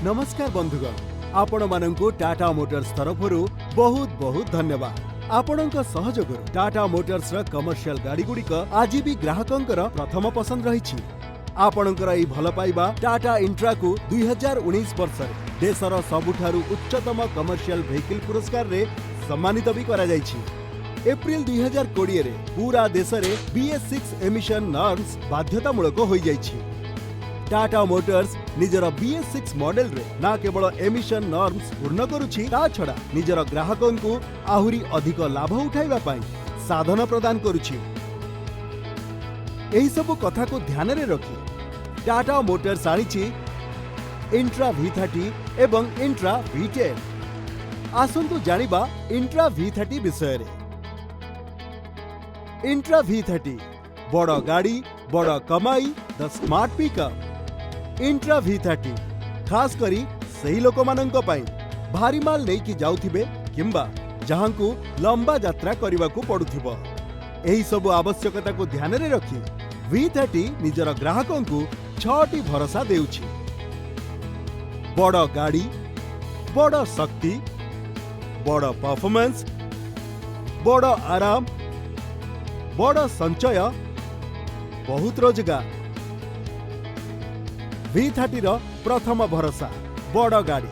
नमस्कार बंधुगण, आपण मानंकु टाटा मोटर्स तरफरु बहुत बहुत धन्यवाद। आपणक सहयोगरु टाटा मोटर्स र कमर्शियल गाड़ी गुड़िक आज भी ग्राहकंकर प्रथम पसंद रही। आपणकर एई भल पाइबा टाटा इंट्रा को 2019 वर्ष देशर सबुठारु उच्चतम कमर्शियल व्हीकल पुरस्कार रे सम्मानित भी करा जायछि। एप्रिल 2020 रे पूरा देश रे BS6 एमिशन नॉर्म्स बाध्यतामूलक होई जायछि। टाटा मोटर्स निजर BS6 मॉडल रे ना केवल एमिशन नॉर्म्स पूर्ण करुछि, ता छडा निजर ग्राहकंकु आहुरी अधिक लाभ उठाइबा पई साधन प्रदान करुछि। एही सब कथा को ध्यान रे रखी टाटा मोटर्स आनिछि इंट्रा V30 एवं इंट्रा V10। आसंतु जानिबा इंट्रा V30 विषय रे। इंट्रा V30 बड़ गाड़ी बड़ कमाई the smart pickup. Intra V30 खास करी सही लोक मानंक पई भारी माल नै कि जाउथिबे किंबा जहांकु लंबा यात्रा करबाकू पडुथिबो। एही सब आवश्यकता को ध्यान रे रखी V30 निजर ग्राहकंकु 6टी भरोसा देउछि। बड़ गाड़ी, बड़ शक्ति, बड़ परफॉर्मेंस, बड़ आराम, बड़ संचय, बहुत रोजगार। V30 रो प्रथम भरोसा बड़ गाड़ी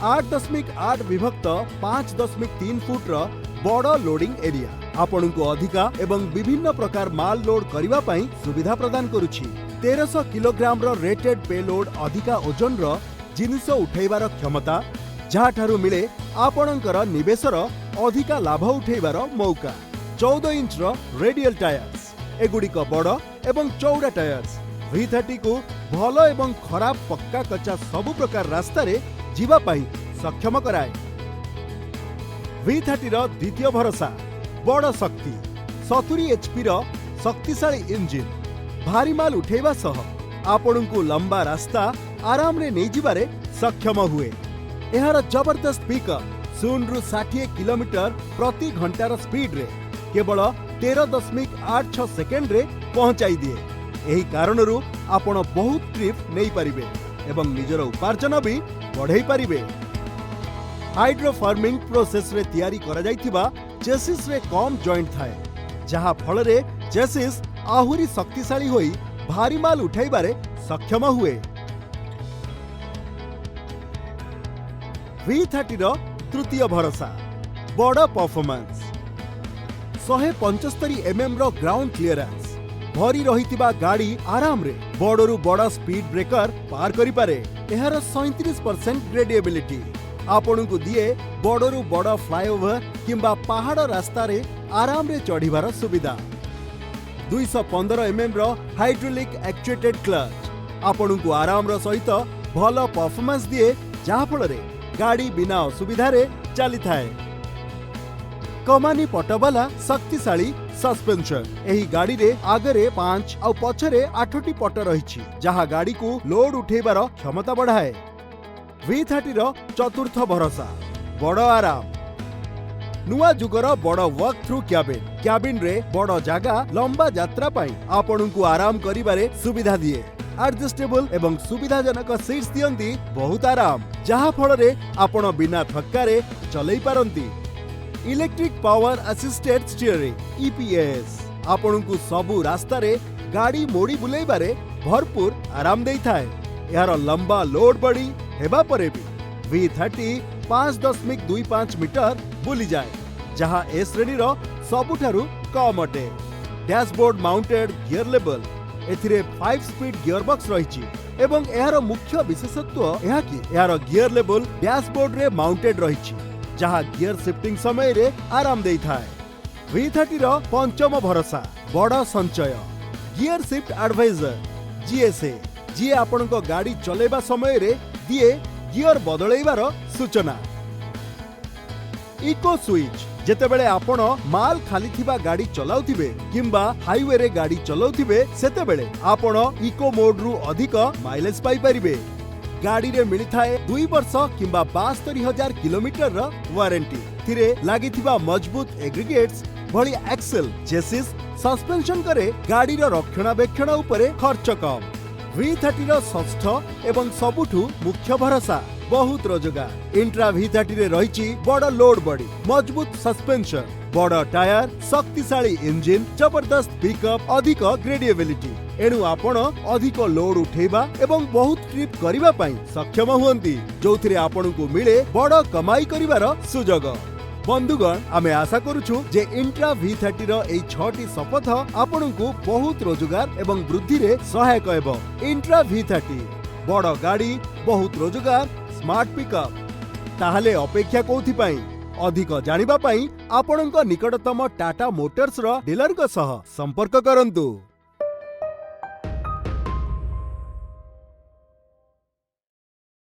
8.8 विभक्त 5.3 फुट रो बड़ लोडिंग एरिया आपनकु अधिका एवं विभिन्न प्रकार माल लोड करिबा पई सुविधा प्रदान करुछि। 1300 किलोग्राम रो रेटेड पेलोड अधिका ओजन रो जिनिस उठैबार क्षमता, जहा ठारु मिले आपनकर निवेशर अधिका लाभ उठैबार मौका। 14 इंच रो रेडियल टायर्स, एगुड़िक बड़ एवं चौड़ा टायर्स V30 को भल एवं खराब पक्का कच्चा सबु प्रकार रास्ता रे जीवा पाई सक्षम कराए। V30 रो द्वितीय भरोसा बड़ शक्ति 70 HP रो शक्तिशाली इंजिन भारी माल उठेबा सह आपनकु लंबा रास्ता आराम रे नै जिबारे सक्षम हुए। एहार जबरदस्त पिकअप 0 रु 60 किलोमीटर प्रति घंटार स्पीड रे केवल 13.86 सेकेंड रे पहुंचाई दिए। एही कारणरू आपण बहुत ट्रिप नहीं पारिबे एवं निजर उपार्जन भी बढ़ाई पारिबे। हाइड्रो फार्मिंग प्रोसेस रे तैयारी करा जायथिबा चेसिस रे कम जॉइंट थाए, जहा फल रे चेसिस आहुरी शक्तिशाली होई भारी माल उठाइबारे सक्षम हुए। V30 रो तृतीय भरोसा बड़ परफॉर्मेंस 175 mm रो ग्राउंड क्लियरेंस भरी रहितिबा गाड़ी आराम रे बड़रू बड़ स्पीड ब्रेकर पार करि पारे। एहार 37% ग्रेडिएबिलिटी आपनकु दिए बड़रू बड़ फ्लाईओवर किंबा पहाड़ रास्ता रे आराम रे चढ़िबार सुविधा। 215 mm रो हाइड्रोलिक एक्चुएटेड क्लच आपनकु आराम रो सहित भल परफॉर्मेंस दिए, जहा फल रे गाड़ी बिना असुविधा रे चली थाए। कमानी पटवाला शक्तिशाली सस्पेंशन एही गाड़ी रे आगरे 5 और पछरे 8टी पट रहिछि, जहा गाड़ी को लोड उठेबार क्षमता बढ़ाए। V30 रो चतुर्थ भरोसा बड़ आराम नुआ जुगर बड़ वर्क थ्रू कैबिन रे बड़ जागा लंबा यात्रा पाई आपनकु आराम करिबारे सुविधा दिए। एडजस्टेबल एवं सुविधाजनक सीट्स दियंती बहुत आराम, जहा फल रे आपण बिना थक्कारे चलै पारंती। Electric power assisted steering EPS आपनकु सबु रास्ता रे गाड़ी मोड़ी बुलेइबारे भरपूर आराम देई थाए। यार लंबा लोड बड़ी हेबा परे भी V30 5.25 मीटर बुली जाए, जहा ए श्रेणी रो सबुठारु कम अटे। डैशबोर्ड माउंटेड गियर लेवल एथिरे 5 स्पीड गियर बॉक्स रहिछि एवं एहार मुख्य विशेषत्व एहा कि एहार गियर लेवल डैशबोर्ड रे माउंटेड रहिछि, जहा गियर शिफ्टिंग समय रे आराम देई थाए। V30 रो पंचम भरोसा बड़ संचय गियर शिफ्ट एडवाइजर GSA जी आपनको गाड़ी चलेबा समय रे दिए गियर बदलैबार सूचना। इको स्विच जेतेबेले आपण माल खाली थिबा गाड़ी चलाउथिबे किंबा हाईवे रे गाड़ी चलाउथिबे सेतेबेले आपण इको मोड रु अधिक माइलेज पाई परिबे। गाड़ी रे मिली थाए 2 वर्ष किंबा 72,000 किलोमीटर रो वारंटी। थिरे लागिथिबा मजबूत एग्रीगेट्स भली एक्सेल चेसिस सस्पेंशन करे गाड़ी रो रक्षणाबेक्षण उपरे खर्च कम। V30 ର ଷষ্ଠ ଏବଂ ସବୁଠୁ ମୁଖ୍ୟ ଭରସା बहुत रोजगार। इंट्रा V30 रे रहिछि बड़ लोड बॉडी, मजबूत सस्पेंशन, बड़ टायर, शक्तिशाली इंजिन, जबरदस्त पिकअप, अधिक ग्रेडिएबिलिटी। एणु आपण अधिक लोड उठेबा एवं बहुत ट्रिप करिबा पई सक्षम हुअंती, जोथिरे आपणकु मिले बड़ कमाई करिवार सुजोग। बंधुगण, आमे आशा करूछु जे इंट्रा V30 रो एई 6टी शपथ आपणकु बहुत रोजगार एवं वृद्धि रे सहायक हेबो। इंट्रा V30 बड़ गाड़ी, बहुत रोजगार, स्मार्ट पिकअप। ताहले अपेक्षा कोथि पई? अधिक जानिबा पई आपणक निकटतम टाटा मोटर्स रो डीलर सह संपर्क करंतु।